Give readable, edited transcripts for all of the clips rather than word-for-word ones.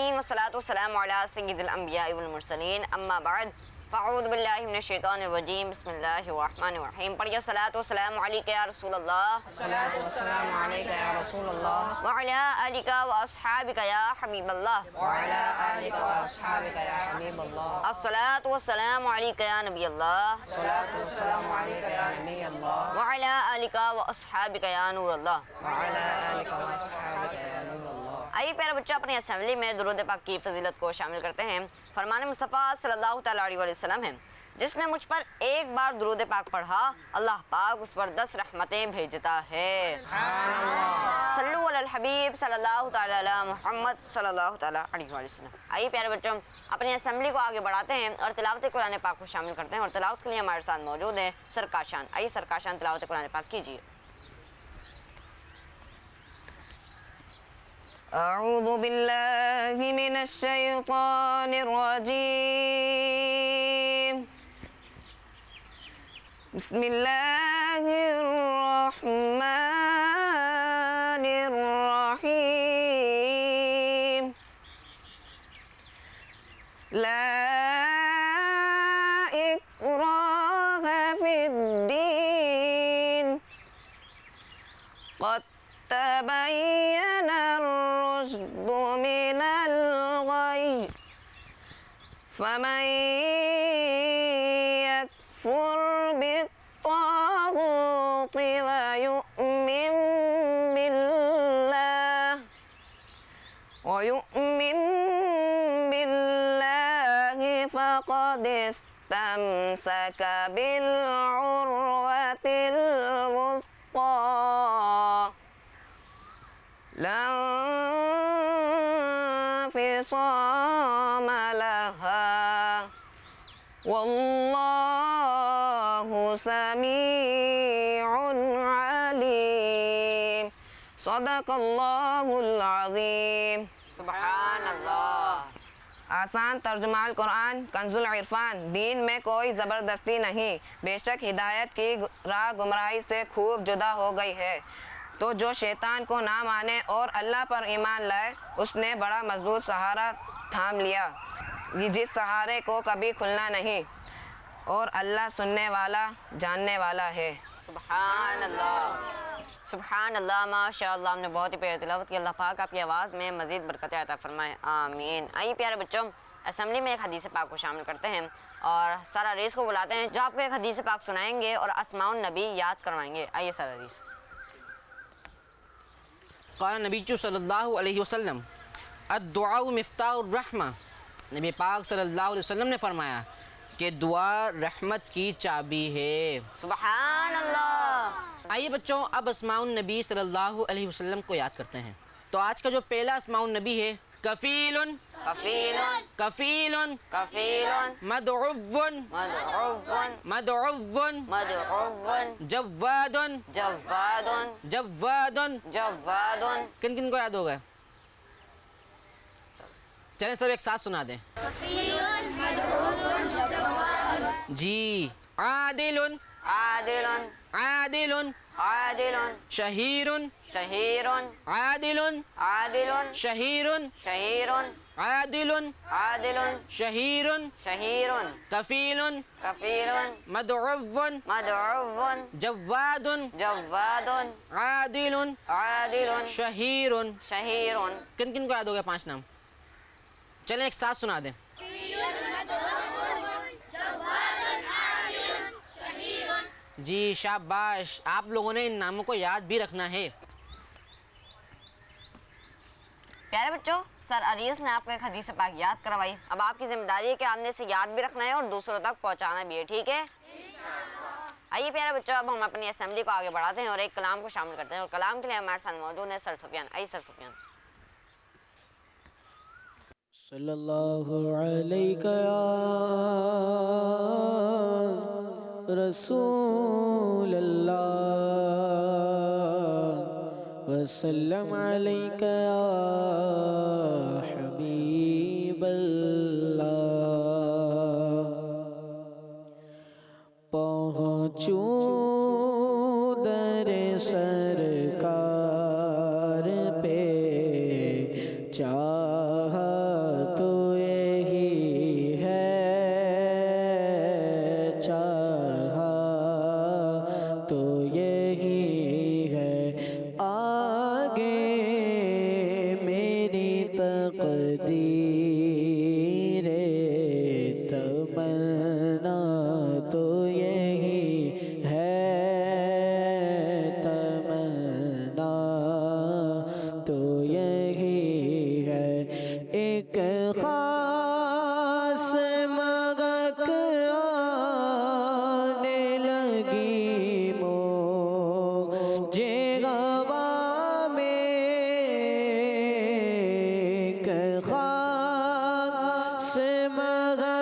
العالمین والصلاۃ والسلام علی سید الانبیاء والمرسلین اما بعد فاعوذ باللہ من الشیطان الرجیم بسم اللہ الرحمن الرحیم. پڑھیے الصلاۃ والسلام علیک یا رسول اللہ الصلاۃ والسلام علیک یا رسول اللہ وعلی آلک واصحابک یا حبیب اللہ وعلی آلک واصحابک یا حبیب اللہ الصلاۃ والسلام علیک یا نبی اللہ الصلاۃ والسلام علیک یا نبی اللہ وعلی آلک واصحابک یا نور اللہ. وعلی آلک واصحابک یا نور اللہ. آئیے پیارے بچہ اپنی اسمبلی میں درود پاک کی فضیلت کو شامل کرتے ہیں. فرمان مصطفیٰ صلی اللہ تعالیٰ علیہ وسلم ہے جس نے مجھ پر ایک بار درود پاک پڑھا اللہ پاک اس پر 10 رحمتیں بھیجتا ہے. صلو علی الحبیب صلی اللہ تعالیٰ علی محمد صلی اللہ تعالیٰ علیہ وسلم. آئیے پیارے بچوں اپنی اسمبلی کو آگے بڑھاتے ہیں اور تلاوت قرآن پاک کو شامل کرتے ہیں. اور تلاوت کے لیے ہمارے ساتھ موجود ہے سرکاشان. آئیے سرکاشان تلاوت قرآن پاک کیجیے. اعوذ باللہ من الشیطان الرجیم بسم اللہ الرحمن الرحیم لا اکراہ فی الدین قد تبین الرشد من الغی فمن یکفر بالطاغوت ویؤمن باللہ فقد استمسک بالعروة الوثقى لا انفصام لها واللہ سمیع علیم. صدق اللہ العظیم. سبحان اللہ. آسان ترجمہ القرآن کنز العرفان. دین میں کوئی زبردستی نہیں، بے شک ہدایت کی راہ گمراہی سے خوب جدا ہو گئی ہے. تو جو شیطان کو نہ مانے اور اللہ پر ایمان لائے اس نے بڑا مضبوط سہارا تھام لیا جس سہارے کو کبھی کھلنا نہیں، اور اللہ سننے والا جاننے والا ہے. سبحان اللہ. سبحان اللہ. ماشاء اللہ ہم نے بہت ہی پیاری تلاوت کی. اللہ پاک آپ کی آواز میں مزید برکت عطا فرمائے. آمین. آئیے پیارے بچوں اسمبلی میں ایک حدیث پاک کو شامل کرتے ہیں اور سارا ریس کو بلاتے ہیں جو آپ کو ایک حدیث پاک سنائیں گے اور اسماء النبی یاد کروائیں گے. آئیے سارا ریس. قال نبی صلی اللہ علیہ وسلم الدعاء مفتاح الرحمہ. نبی پاک صلی اللہ علیہ وسلم نے فرمایا کہ دعا رحمت کی چابی ہے. سبحان اللہ. آئیے بچوں اب اسماء النبی صلی اللہ علیہ وسلم کو یاد کرتے ہیں. تو آج کا جو پہلا اسماء النبی ہے کفیل کفیل کفیل کفیل مدعو مدعو مدعو مدعو جواد جواد جواد. جواد. کن کن کو یاد ہوگا؟ چلیں سب ایک ساتھ سنا دیں. جی. عادل عادل عادل عادل شہیر شہیر عادل عادل شہیر شہیر عادل عادل شہیر شہیر کفیل کفیل مدعو مدعو جواد جواد عادل عادل شہیر. شہیر. کن کن کو یاد ہوگا 5 نام؟ چلیں ایک ساتھ سنا دیں. جی شاباش. آپ لوگوں نے ان ناموں کو یاد بھی رکھنا ہے. پیارے بچوں سر عریس نے آپ کو ایک حدیث پاک یاد کروائی. اب آپ کی ذمہ داری ہے کہ آپ نے اسے یاد بھی رکھنا ہے اور دوسروں تک پہنچانا بھی ہے. ٹھیک ہے؟ آئیے پیارے بچوں اب ہم اپنی اسمبلی کو آگے بڑھاتے ہیں اور ایک کلام کو شامل کرتے ہیں. اور کلام کے لیے ہمارے ساتھ موجود ہیں سر سفیان. آئیے سر سفیان. صلی اللہ علیہ رسول اللہ وسلم علیک یا حبیب اللہ. پہنچوں در سرکار پہ چاہت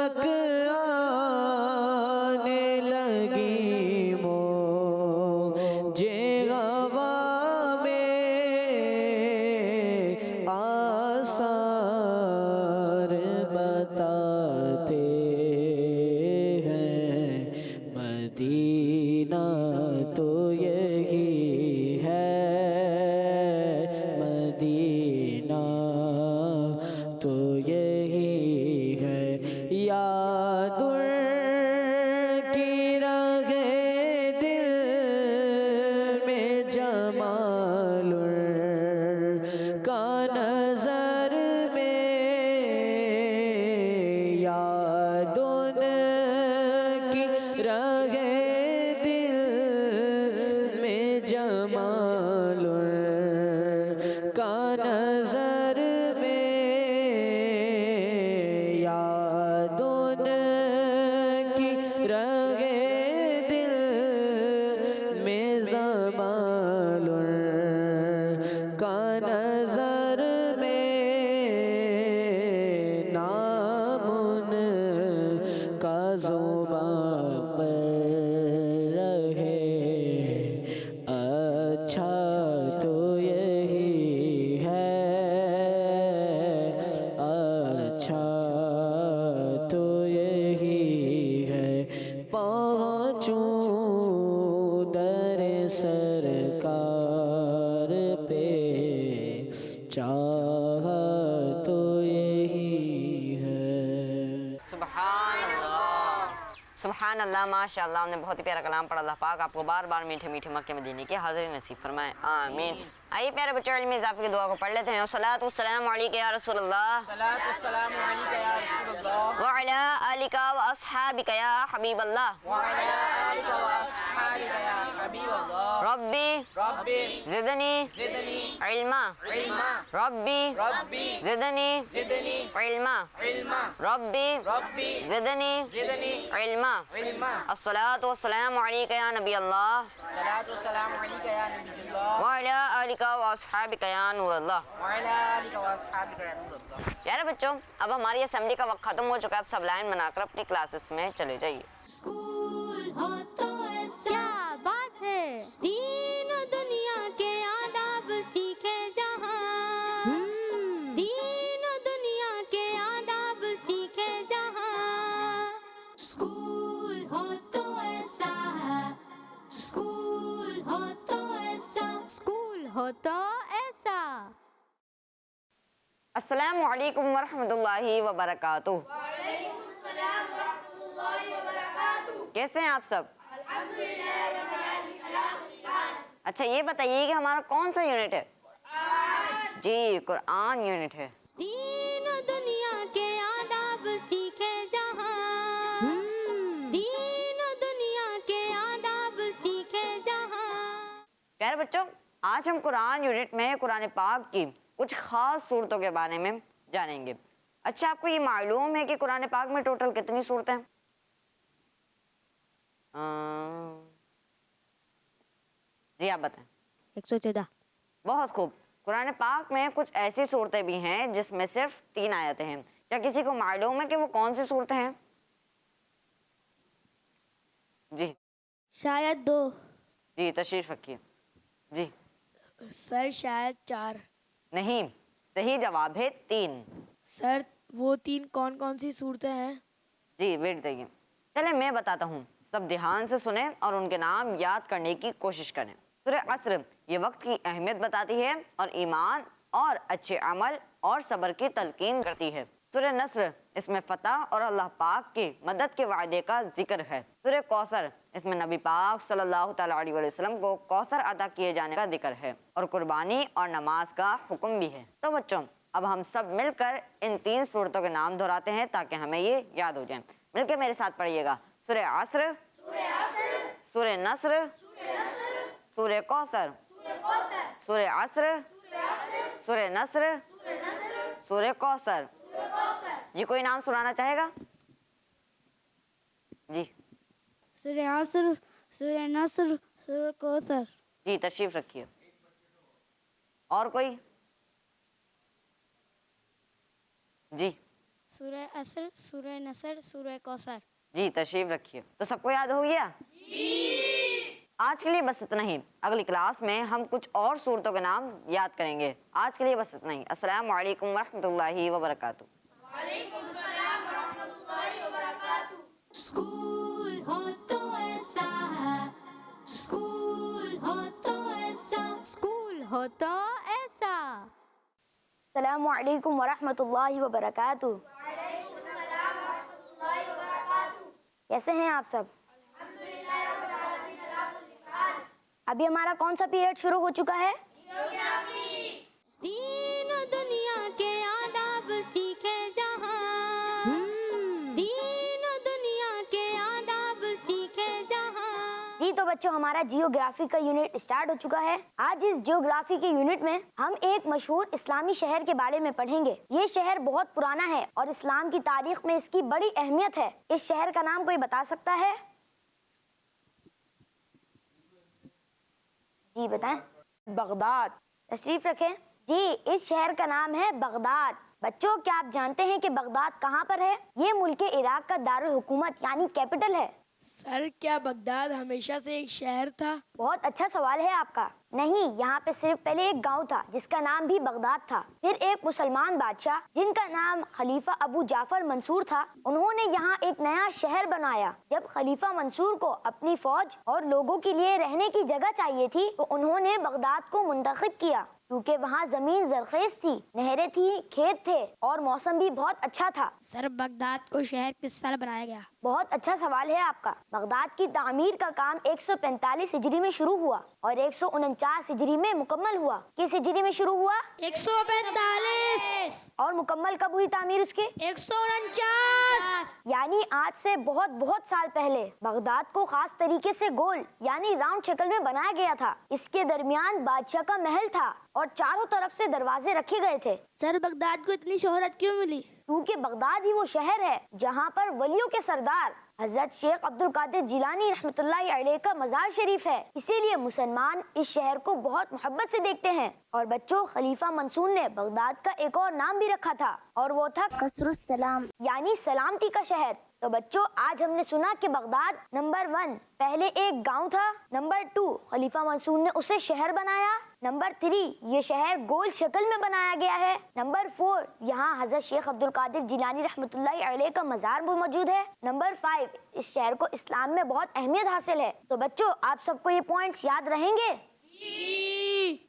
تک آنے لگی مجھے ہوا میں آثار بتاتے ہیں مدینہ تو یہی ہے مدینہ تو یہی ہے یاد کی رہے دل میں جمال کا نظر میں یاد کی رہے دل میں جمال کا نظر میں یاد کی رہے دل میں جمال کا نظر میں نام ان کا زبان پر رہے اچھا تو یہی ہے اچھا تو یہی ہے پہنچوں در سرکار پہ چاہا تو یہی ہے سبحان اللہ ماشاء اللہ. ہم نے بہت ہی پیارا کلام پڑھا. اللہ پاک آپ کو بار بار میٹھے میٹھے مکے مدینے کے حاضری نصیب فرمائے. آمین. آئیے پیارے بچوں علم اضافے کی دعا کو پڑھ لیتے ہیں. والصلاۃ والسلام علیک یا رسول اللہ وعلی آلک واصحابک یا حبیب اللہ. ربی زدنی علما ربی زدنی علما ربی زدنی علما. الصلاۃ والسلام علیک یا نبی اللہ وعلی آلک واصحابک یا نور اللہ. پیارے بچوں اب ہماری اسمبلی کا وقت ختم ہو چکا ہے. اب سب لائن بنا کر اپنی کلاسز میں چلے جائیے. اسکول ہو تو ایسا بات ہے دین و دنیا کے آداب سیکھے جہاں دین و دنیا کے آداب سیکھے جہاں. اسکول ہو تو ایسا ہے اسکول ہو تو ایسا اسکول ہو تو ایسا. السلام علیکم ورحمۃ اللہ وبرکاتہ. کیسے ہیں آپ سب؟ اچھا یہ بتائیے کہ ہمارا کون سا یونٹ ہے؟ جی قرآن یونٹ ہے. دین و دنیا کے آداب سیکھے جہاں دین و دنیا کے آداب سیکھے جہاں. پیارے بچوں آج ہم قرآن یونٹ میں قرآن پاک کی کچھ خاص صورتوں کے بارے میں جانیں گے. اچھا آپ کو یہ معلوم ہے کہ قرآن پاک میں ٹوٹل کتنی صورتیں ہیں؟ جی آپ بتائیں. 114. بہت خوب. قرآن پاک میں کچھ ایسی صورتیں بھی ہیں جس میں صرف 3 آیتیں ہیں. کیا کسی کو معلوم ہے کہ وہ کون سی صورتیں ہیں؟ جی شاید 2. جی تشریف رکھیے. جی سر شاید 4. نہیں صحیح جواب ہے 3. سر وہ 3 کون کون سی صورتیں ہیں؟ جی ویٹ دئیے. چلے میں بتاتا ہوں. سب دھیان سے سنیں اور ان کے نام یاد کرنے کی کوشش کریں. سورہ عصر یہ وقت کی اہمیت بتاتی ہے اور ایمان اور اچھے عمل اور صبر کی تلقین کرتی ہے. سورہ نصر اس میں فتح اور اللہ پاک کی مدد کے وعدے کا ذکر ہے. سورہ کوثر اس میں نبی پاک صلی اللہ تعالیٰ علیہ وسلم کو کوثر عطا کیے جانے کا ذکر ہے اور قربانی اور نماز کا حکم بھی ہے. تو بچوں اب ہم سب مل کر ان 3 صورتوں کے نام دہراتے ہیں تاکہ ہمیں یہ یاد ہو جائیں. مل کے میرے ساتھ پڑھیے گا. سورہ عصر سورہ نصر سورہ کوثر سورہ عصر سورہ نصر سورہ کوثر. جی کوئی نام سنانا چاہے گا؟ جی سورہ عصر، سورہ نصر، سورہ کوثر. جی تشریف رکھیے. اور کوئی؟ جی سورہ عصر، سورہ نصر، سورہ کوثر۔ جی تشریف رکھیے۔ تو سب کو یاد ہو گیا؟ آج کے لیے بس اتنا ہی، اگلی کلاس میں ہم کچھ اور صورتوں کے نام یاد کریں گے۔ آج کے لیے بس اتنا ہی۔ السلام علیکم ورحمۃ اللہ وبرکاتہ۔ اسکول ہو تو ایسا ہے، اسکول ہو تو ایسا، اسکول ہو تو ایسا۔ السلام علیکم ورحمۃ اللہ وبرکاتہ۔ کیسے ہیں آپ سب؟ ابھی ہمارا کون سا پیریڈ شروع ہو چکا ہے؟ دین و دنیا کے آداب سیکھے جہاں، دین و دنیا کے آداب سیکھے جہاں۔ جی تو بچوں، ہمارا جیوگرافی کا یونٹ اسٹارٹ ہو چکا ہے۔ آج اس جیوگرافی کے یونٹ میں ہم ایک مشہور اسلامی شہر کے بارے میں پڑھیں گے۔ یہ شہر بہت پرانا ہے اور اسلام کی تاریخ میں اس کی بڑی اہمیت ہے۔ اس شہر کا نام کوئی بتا سکتا ہے؟ جی بتائیں۔ بغداد۔ تشریف رکھیں۔ جی اس شہر کا نام ہے بغداد۔ بچوں کیا آپ جانتے ہیں کہ بغداد کہاں پر ہے؟ یہ ملک عراق کا دارالحکومت یعنی کیپٹل ہے۔ سر کیا بغداد ہمیشہ سے ایک شہر تھا؟ بہت اچھا سوال ہے آپ کا۔ نہیں، یہاں پہ صرف پہلے ایک گاؤں تھا جس کا نام بھی بغداد تھا۔ پھر ایک مسلمان بادشاہ جن کا نام خلیفہ ابو جعفر منصور تھا، انہوں نے یہاں ایک نیا شہر بنایا۔ جب خلیفہ منصور کو اپنی فوج اور لوگوں کے لیے رہنے کی جگہ چاہیے تھی تو انہوں نے بغداد کو منتخب کیا، کیونکہ وہاں زمین زرخیز تھی، نہریں تھیں، کھیت تھے اور موسم بھی بہت اچھا تھا۔ سر بغداد کو شہر کس سال بنایا گیا؟ بہت اچھا سوال ہے آپ کا۔ بغداد کی تعمیر کا کام 145 ہجری میں شروع ہوا اور 149 ہجری میں مکمل ہوا۔ کس ہجری میں شروع ہوا؟ 145 اور مکمل کب ہوئی تعمیر اس کی؟ 149۔ یعنی آج سے بہت بہت سال پہلے بغداد کو خاص طریقے سے گول یعنی راؤنڈ شکل میں بنایا گیا تھا۔ اس کے درمیان بادشاہ کا محل تھا اور چاروں طرف سے دروازے رکھے گئے تھے۔ سر بغداد کو اتنی شہرت کیوں ملی؟ کیونکہ بغداد ہی وہ شہر ہے جہاں پر ولیوں کے سردار حضرت شیخ عبد القادر جیلانی رحمۃ اللہ علیہ کا مزار شریف ہے، اسی لیے مسلمان اس شہر کو بہت محبت سے دیکھتے ہیں۔ اور بچوں، خلیفہ منصور نے بغداد کا ایک اور نام بھی رکھا تھا اور وہ تھا قصر السلام یعنی سلامتی کا شہر۔ تو بچوں، آج ہم نے سنا کہ بغداد نمبر 1 پہلے ایک گاؤں تھا، نمبر 2 خلیفہ منصور نے اسے شہر بنایا، نمبر 3 یہ شہر گول شکل میں بنایا گیا ہے، نمبر 4 یہاں حضرت شیخ عبد القادر جیلانی رحمۃ اللہ علیہ کا مزار بھی موجود ہے، نمبر 5 اس شہر کو اسلام میں بہت اہمیت حاصل ہے۔ تو بچوں، آپ سب کو یہ پوائنٹس یاد رہیں گے؟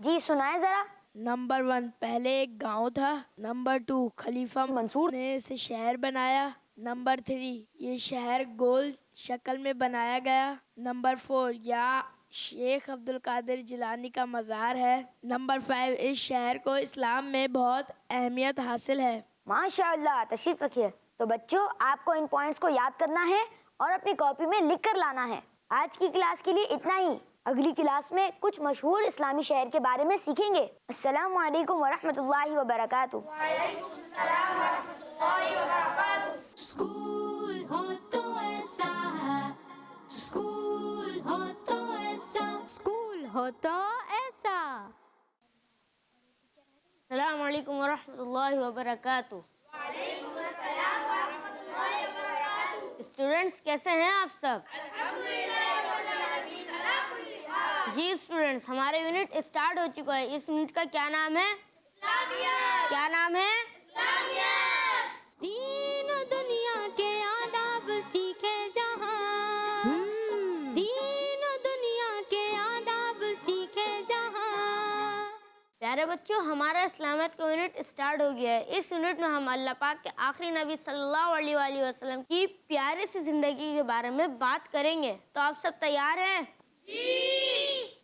جی سنائیں ذرا۔ نمبر 1 پہلے ایک گاؤں تھا، نمبر 2 خلیفہ منصور نے اسے شہر بنایا، نمبر 3 یہ شہر گول شکل میں بنایا گیا، نمبر 4 یہاں شیخ عبد القادر جیلانی کا مزار ہے، نمبر 5 اس شہر کو اسلام میں بہت اہمیت حاصل ہے۔ ماشاء اللہ، تشریف رکھیے۔ تو بچوں، آپ کو ان پوائنٹس کو یاد کرنا ہے اور اپنی کاپی میں لکھ کر لانا ہے۔ آج کی کلاس کے لیے اتنا ہی۔ اگلی کلاس میں کچھ مشہور اسلامی شہر کے بارے میں سیکھیں گے۔ السلام علیکم ورحمۃ اللہ وبرکاتہ۔ اسکول ہو تو ایسا ہے، اسکول ہو تو ایسا، اسکول ہو تو ایسا۔ السلام علیکم ورحمۃ اللہ وبرکاتہ۔ اسٹوڈینٹس کیسے ہیں آپ سب؟ جی اسٹوڈینٹس، ہمارا یونٹ اسٹارٹ ہو چکا ہے۔ اس یونٹ کا کیا نام ہے؟ کیا نام ہے؟ دین و دنیا کے آداب سیکھے جہاں، دین و دنیا کے آداب سیکھے جہاں۔ پیارے بچوں، ہمارا اسلامیت کا یونٹ اسٹارٹ ہو گیا ہے۔ اس یونٹ میں ہم اللہ پاک کے آخری نبی صلی اللہ علیہ وآلہ وسلم کی پیارے سی زندگی کے بارے میں بات کریں گے۔ تو آپ سب تیار ہیں؟ جی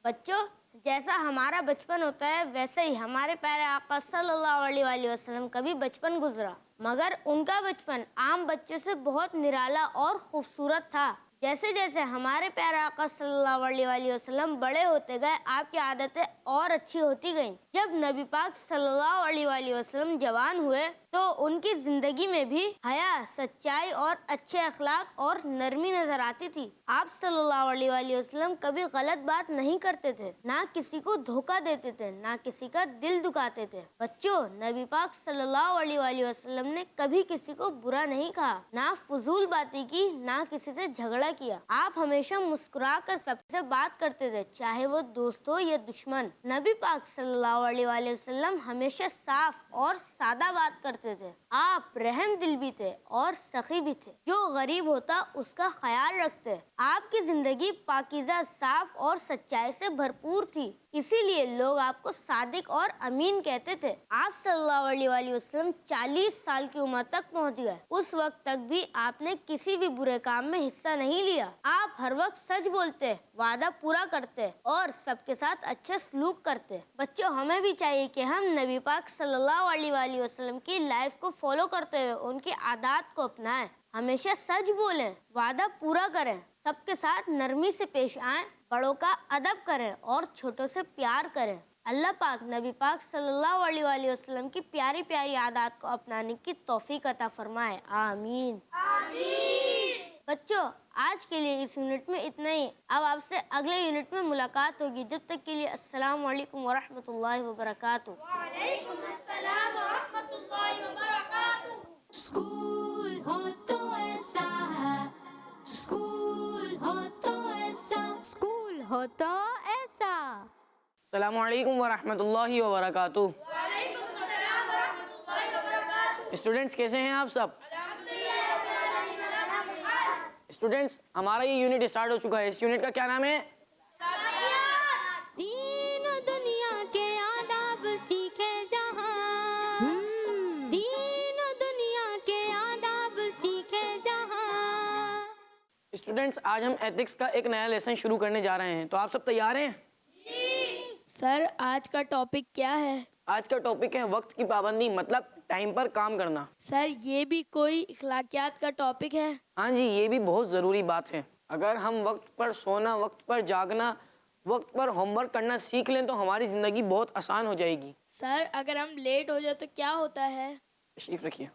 بچوں، جیسا ہمارا بچپن ہوتا ہے ویسے ہی ہمارے پیارے آقا صلی اللہ علیہ وآلہ وسلم کا بھی بچپن گزرا، مگر ان کا بچپن عام بچوں سے بہت نرالا اور خوبصورت تھا۔ جیسے جیسے ہمارے پیارے آقا صلی اللہ علیہ وآلہ وسلم بڑے ہوتے گئے، آپ کی عادتیں اور اچھی ہوتی گئیں۔ جب نبی پاک صلی اللہ علیہ وآلہ وسلم جوان ہوئے تو ان کی زندگی میں بھی حیا، سچائی اور اچھے اخلاق اور نرمی نظر آتی تھی۔ آپ صلی اللہ علیہ وآلہ وسلم کبھی غلط بات نہیں کرتے تھے، نہ کسی کو دھوکہ دیتے تھے، نہ کسی کا دل دکھاتے تھے۔ بچوں، نبی پاک صلی اللہ علیہ وآلہ وسلم نے کبھی کسی کو برا نہیں کہا، نہ فضول باتیں کی، نہ کسی سے جھگڑا کیا۔ آپ ہمیشہ مسکرا کر سب سے بات کرتے تھے، چاہے وہ دوست ہو یا دشمن۔ نبی پاک صلی اللہ علیہ وآلہ وسلم ہمیشہ صاف اور سادہ بات کرتے تھے۔ آپ رحم دل بھی تھے اور سخی بھی تھے، جو غریب ہوتا اس کا خیال رکھتے۔ آپ کی زندگی پاکیزہ، صاف اور سچائی سے بھرپور تھی، اسی لیے لوگ آپ کو صادق اور امین کہتے تھے۔ آپ صلی اللہ علیہ وآلہ وسلم 40 سال کی عمر تک پہنچ گئے، اس وقت تک بھی آپ نے کسی بھی برے کام میں حصہ نہیں لیا۔ آپ ہر وقت سچ بولتے، وعدہ پورا کرتے اور سب کے ساتھ اچھے سلوک کرتے۔ بچوں، ہمیں بھی چاہیے کہ ہم نبی پاک صلی اللہ علیہ وآلہ وسلم کی لائف کو فالو کرتے ہوئے ان کی عادات کو اپنائیں۔ ہمیشہ سچ بولیں، وعدہ پورا کریں، سب کے ساتھ نرمی سے پیش آئیں، بڑوں کا ادب کریں اور چھوٹوں سے پیار کریں۔ اللہ پاک نبی پاک صلی اللہ علیہ وآلہ وسلم کی پیاری پیاری عادات کو اپنانے کی توفیق عطا فرمائے، آمین۔ بچوں، آج کے لیے اس یونٹ میں اتنا ہی۔ اب آپ سے اگلے یونٹ میں ملاقات ہوگی، جب تک کے لیے السلام علیکم ورحمۃ اللہ وبرکاتہ۔ وعلیکم السلام ورحمۃ اللہ وبرکاتہ۔ اسکول ہو تو ایسا ہے، اسکول ہو تو ایسا، اسکول ہو تو ایسا۔ السلام علیکم ورحمۃ اللہ وبرکاتہ۔ وعلیکم السلام ورحمۃ اللہ وبرکاتہ۔ اسٹوڈنٹس کیسے ہیں آپ سب؟ اسٹوڈنٹس، ہمارا یہ یونٹ اسٹارٹ ہو چکا ہے۔ اس یونٹ کا کیا نام ہے؟ دین و دنیا کے آداب سیکھے جہاں، دین و دنیا کے آداب سیکھے جہاں۔ اسٹوڈنٹس، آج ہم ایتھکس کا ایک نیا لیسن شروع کرنے جا رہے ہیں، تو آپ سب تیار ہیں؟ سر، آج کا ٹاپک کیا ہے؟ آج کا ٹاپک ہے وقت کی پابندی، مطلب ٹائم پر کام کرنا۔ سر، یہ بھی کوئی اخلاقیات کا ٹاپک ہے؟ ہاں جی، یہ بھی بہت ضروری بات ہے۔ اگر ہم وقت پر سونا، وقت پر جاگنا، وقت پر ہوم ورک کرنا سیکھ لیں تو ہماری زندگی بہت آسان ہو جائے گی۔ سر، اگر ہم لیٹ ہو جائے تو کیا ہوتا ہے؟ تشریف رکھیے۔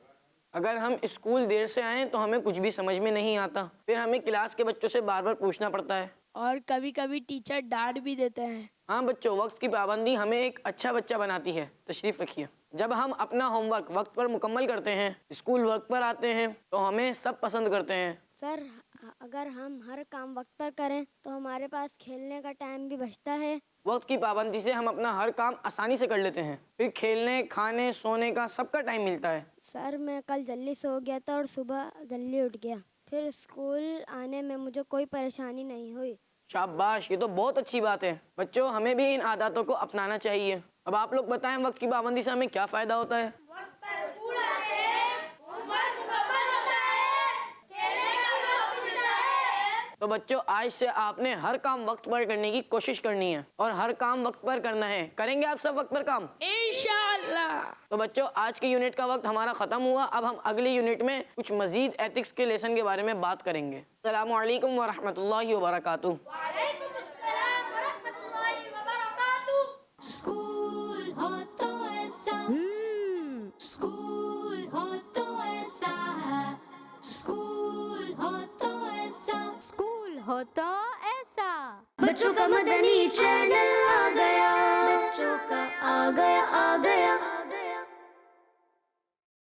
اگر ہم اسکول دیر سے آئیں تو ہمیں کچھ بھی سمجھ میں نہیں آتا، پھر ہمیں کلاس کے بچوں سے بار بار پوچھنا پڑتا ہے، اور کبھی کبھی ٹیچر ڈانٹ بھی دیتے ہیں۔ ہاں بچوں، وقت کی پابندی ہمیں ایک اچھا بچہ بناتی ہے۔ تشریف رکھیے۔ جب ہم اپنا ہوم ورک وقت پر مکمل کرتے ہیں، اسکول وقت پر آتے ہیں، تو ہمیں سب پسند کرتے ہیں۔ سر، اگر ہم ہر کام وقت پر کریں تو ہمارے پاس کھیلنے کا ٹائم بھی بچتا ہے۔ وقت کی پابندی سے ہم اپنا ہر کام آسانی سے کر لیتے ہیں، پھر کھیلنے، کھانے، سونے کا سب کا ٹائم ملتا ہے۔ سر، میں کل جلدی سو گیا تھا اور صبح جلدی اٹھ گیا، پھر اسکول آنے میں مجھے کوئی پریشانی نہیں ہوئی۔ شاباش، یہ تو بہت اچھی بات ہے۔ بچوں، ہمیں بھی ان عاداتوں کو اپنانا چاہیے۔ اب آپ لوگ بتائیں، وقت کی پابندی سے ہمیں کیا فائدہ ہوتا ہے؟ وقت پر اسکول آتے ہیں، ہوم ورک مکمل ہوتا ہے، کھیلنے کا وقت ملتا ہے۔ تو بچوں، آج سے آپ نے ہر کام وقت پر کرنے کی کوشش کرنی ہے اور ہر کام وقت پر کرنا ہے۔ کریں گے آپ سب وقت پر کام؟ انشاءاللہ۔ تو بچوں، آج کے یونٹ کا وقت ہمارا ختم ہوا۔ اب ہم اگلے یونٹ میں کچھ مزید ایتھکس کے لیسن کے بارے میں بات کریں گے۔ السلام علیکم ورحمۃ اللہ وبرکاتہ۔ وعلیکم السلام ورحمۃ اللہ وبرکاتہ۔ اسکول ہو تو ایسا، اسکول ہو تو ایسا ہے، اسکول ہو تو ایسا، اسکول ہو تو ایسا۔ بچوں کا مدنی چینل آ گیا، بچوں کا آ گیا